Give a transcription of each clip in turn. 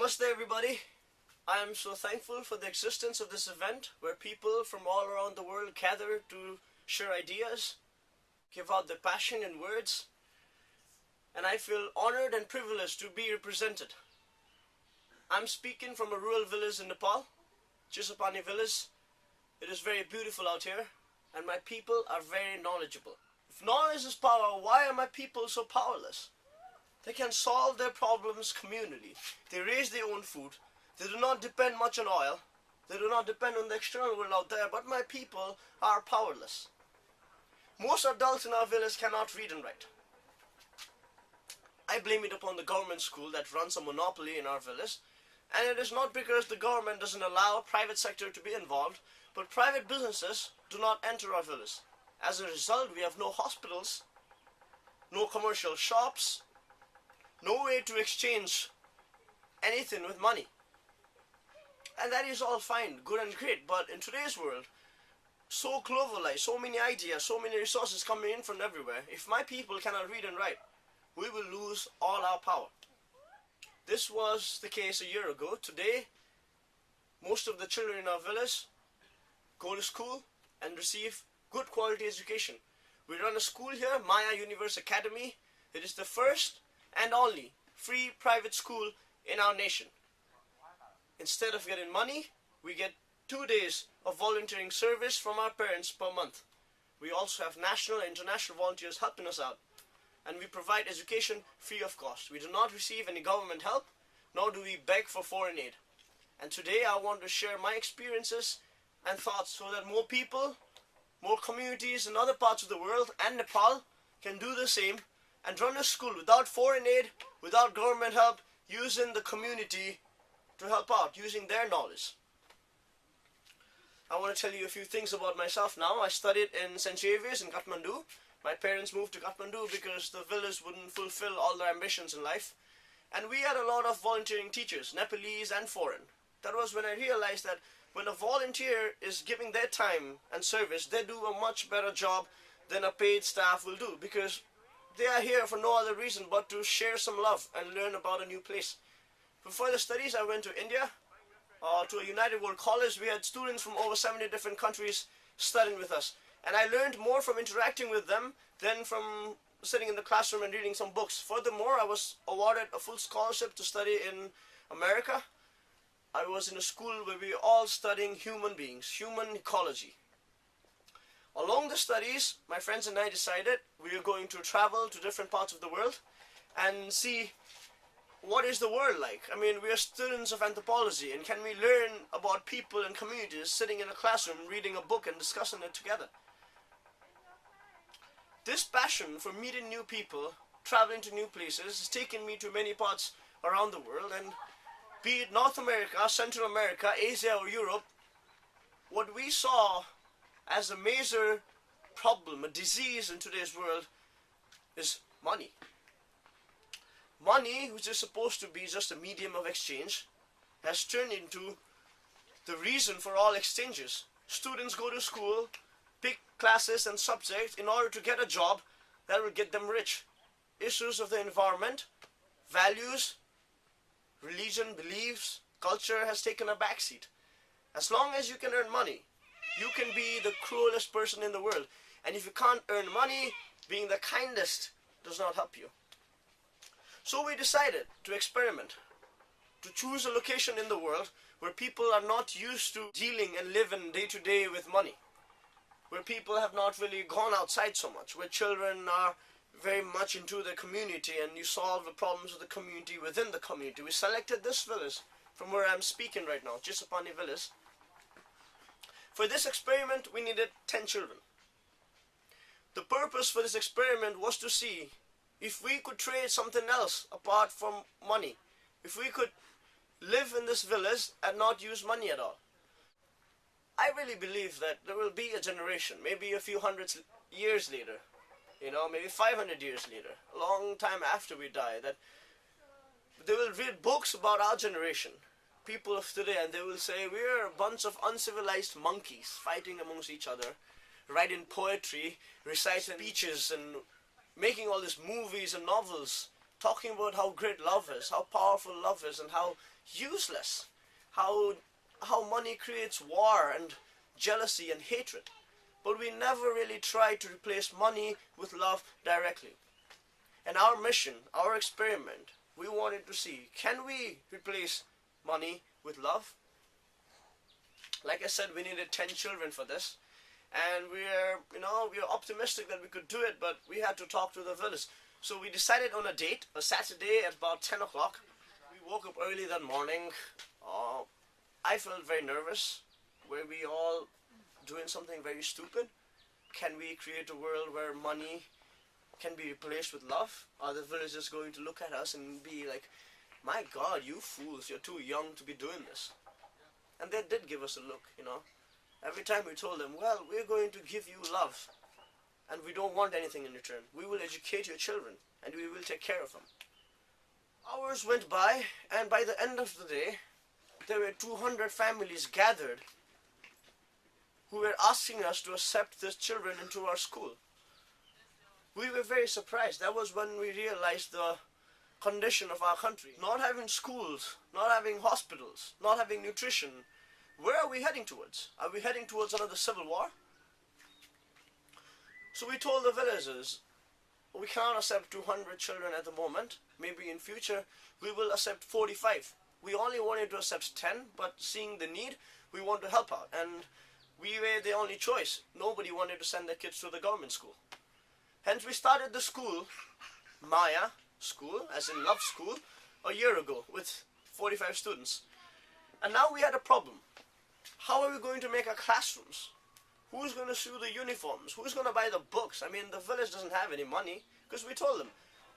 Namaste everybody. I am so thankful for the existence of this event where people from all around the world gather to share ideas, give out their passion in words, and I feel honored and privileged to be represented. I'm speaking from a rural village in Nepal, Chisapani village. It is very beautiful out here and my people are very knowledgeable. If knowledge is power, why are my people so powerless? They can solve their problems communally. They raise their own food. They do not depend much on oil. They do not depend on the external world out there, but my people are powerless. Most adults in our village cannot read and write. I blame it upon the government school that runs a monopoly in our village, and it is not because the government doesn't allow private sector to be involved, but private businesses do not enter our village. As a result, we have no hospitals, no commercial shops, no way to exchange anything with money. And that is all fine, good and great, but in today's world, so globalized, so many ideas, so many resources coming in from everywhere, if my people cannot read and write, we will lose all our power. This was the case a year ago. Today, most of the children in our village go to school and receive good quality education. We run a school here, Maya Universe Academy. It is the first and only free private school in our nation. Instead of getting money, we get 2 days of volunteering service from our parents per month. We also have national and international volunteers helping us out. And we provide education free of cost. We do not receive any government help, nor do we beg for foreign aid. And today I want to share my experiences and thoughts so that more people, more communities in other parts of the world and Nepal can do the same and run a school without foreign aid, without government help, using the community to help out, using their knowledge. I want to tell you a few things about myself now. I studied in St. Xavierian in Kathmandu. My parents moved to Kathmandu because the village wouldn't fulfill all their ambitions in life. And we had a lot of volunteering teachers, Nepalese and foreign. That was when I realized that when a volunteer is giving their time and service, they do a much better job than a paid staff will do, because they are here for no other reason but to share some love and learn about a new place. For further studies, I went to India, to a United World College. We had students from over 70 different countries studying with us. And I learned more from interacting with them than from sitting in the classroom and reading some books. Furthermore, I was awarded a full scholarship to study in America. I was in a school where we were all studying human beings, human ecology. Along the studies, my friends and I decided we were going to travel to different parts of the world and see what is the world like. I mean, we are students of anthropology, and can we learn about people and communities sitting in a classroom, reading a book and discussing it together? This passion for meeting new people, traveling to new places, has taken me to many parts around the world, and be it North America, Central America, Asia or Europe, what we saw as a major problem, a disease in today's world, is money. Money, which is supposed to be just a medium of exchange, has turned into the reason for all exchanges. Students go to school, pick classes and subjects in order to get a job that will get them rich. Issues of the environment, values, religion, beliefs, culture has taken a backseat. As long as you can earn money, you can be the cruelest person in the world. And if you can't earn money, being the kindest does not help you. So we decided to experiment, to choose a location in the world where people are not used to dealing and living day to day with money, where people have not really gone outside so much, where children are very much into the community and you solve the problems of the community within the community. We selected this village from where I'm speaking right now, Chisapani village. For this experiment, we needed 10 children. The purpose for this experiment was to see if we could trade something else apart from money. If we could live in this village and not use money at all. I really believe that there will be a generation, maybe a few hundred years later, maybe 500 years later, a long time after we die, that they will read books about our generation, people of today, and they will say, we're a bunch of uncivilized monkeys fighting amongst each other, writing poetry, reciting speeches, and making all these movies and novels talking about how great love is, how powerful love is, and how useless, how money creates war and jealousy and hatred. But we never really try to replace money with love directly. And our mission, our experiment, we wanted to see, can we replace money with love? Like I said, we needed 10 children for this. And we're optimistic that we could do it, but we had to talk to the village. So we decided on a date, a Saturday at about 10 o'clock. We woke up early that morning. I felt very nervous. Were we all doing something very stupid? Can we create a world where money can be replaced with love? Are the villagers going to look at us and be like, my God, you fools, you're too young to be doing this? And they did give us a look, Every time we told them, well, we're going to give you love, and we don't want anything in return. We will educate your children, and we will take care of them. Hours went by, and by the end of the day, there were 200 families gathered who were asking us to accept these children into our school. We were very surprised. That was when we realized the condition of our country. Not having schools, not having hospitals, not having nutrition. Where are we heading towards? Are we heading towards another civil war? So we told the villagers, we cannot accept 200 children at the moment. Maybe in future we will accept 45. We only wanted to accept 10, but seeing the need, we want to help out. And we were the only choice. Nobody wanted to send their kids to the government school. Hence we started the school, Maya School, as in Love School, a year ago with 45 students. And now we had a problem. How are we going to make our classrooms? Who's going to sew the uniforms? Who's going to buy the books? I mean, the village doesn't have any money, because we told them,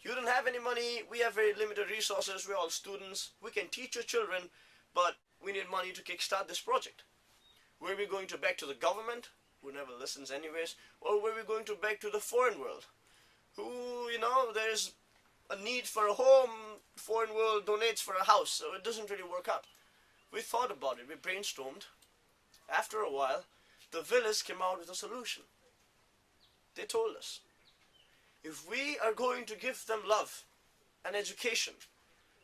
you don't have any money, we have very limited resources, we're all students, we can teach your children, but we need money to kickstart this project. Were we going to beg to the government, who never listens anyways, or were we going to beg to the foreign world, who, there's a need for a home, foreign world donates for a house, so it doesn't really work out. We thought about it, we brainstormed. After a while, the village came out with a solution. They told us, if we are going to give them love and education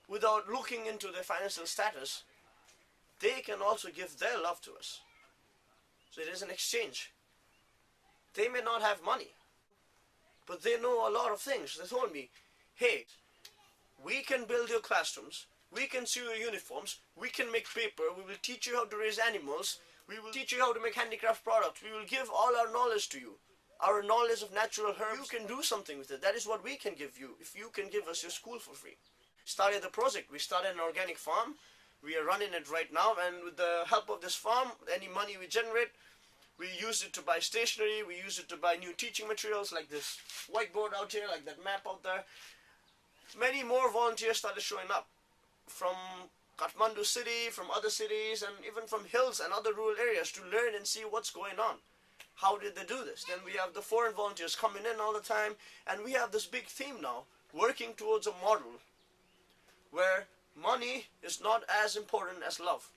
without looking into their financial status, they can also give their love to us. So it is an exchange. They may not have money, but they know a lot of things. They told me, hey, we can build your classrooms, we can sew your uniforms, we can make paper, we will teach you how to raise animals, we will teach you how to make handicraft products, we will give all our knowledge to you. Our knowledge of natural herbs, you can do something with it. That is what we can give you, if you can give us your school for free. Started the project, we started an organic farm, we are running it right now, and with the help of this farm, any money we generate, we use it to buy stationery, we use it to buy new teaching materials like this whiteboard out here, like that map out there. Many more volunteers started showing up from Kathmandu city, from other cities, and even from hills and other rural areas to learn and see what's going on. How did they do this? Then we have the foreign volunteers coming in all the time, and we have this big theme now, working towards a model where money is not as important as love,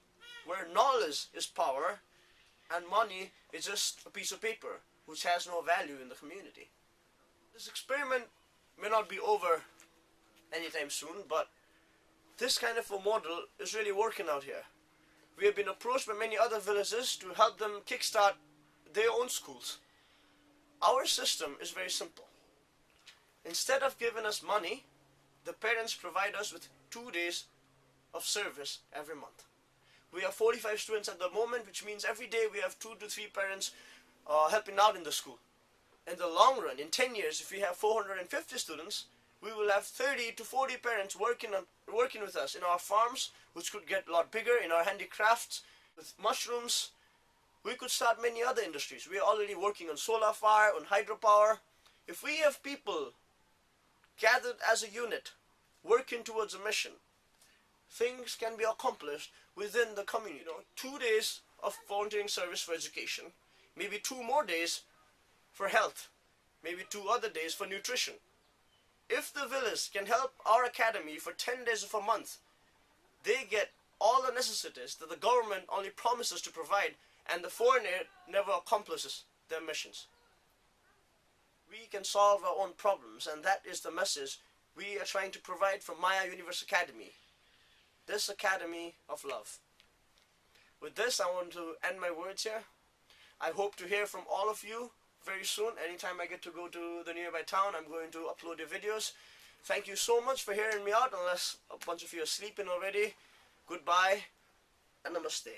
where knowledge is power, and money is just a piece of paper which has no value in the community. This experiment may not be over anytime soon, but this kind of a model is really working out here. We have been approached by many other villages to help them kickstart their own schools. Our system is very simple. Instead of giving us money, the parents provide us with 2 days of service every month. We have 45 students at the moment, which means every day we have 2 to 3 parents helping out in the school. In the long run, in 10 years, if we have 450 students, we will have 30 to 40 parents working with us in our farms, which could get a lot bigger, in our handicrafts, with mushrooms. We could start many other industries. We are already working on solar fire, on hydropower. If we have people gathered as a unit, working towards a mission, things can be accomplished within the community. 2 days of volunteering service for education, maybe 2 more days for health, maybe 2 other days for nutrition. If the village can help our academy for 10 days of a month, they get all the necessities that the government only promises to provide, and the foreigner never accomplishes their missions. We can solve our own problems, and that is the message we are trying to provide from Maya Universe Academy, this academy of love. With this, I want to end my words here. I hope to hear from all of you very soon. Anytime I get to go to the nearby town, I'm going to upload your videos. Thank you so much for hearing me out, unless a bunch of you are sleeping already. Goodbye and namaste.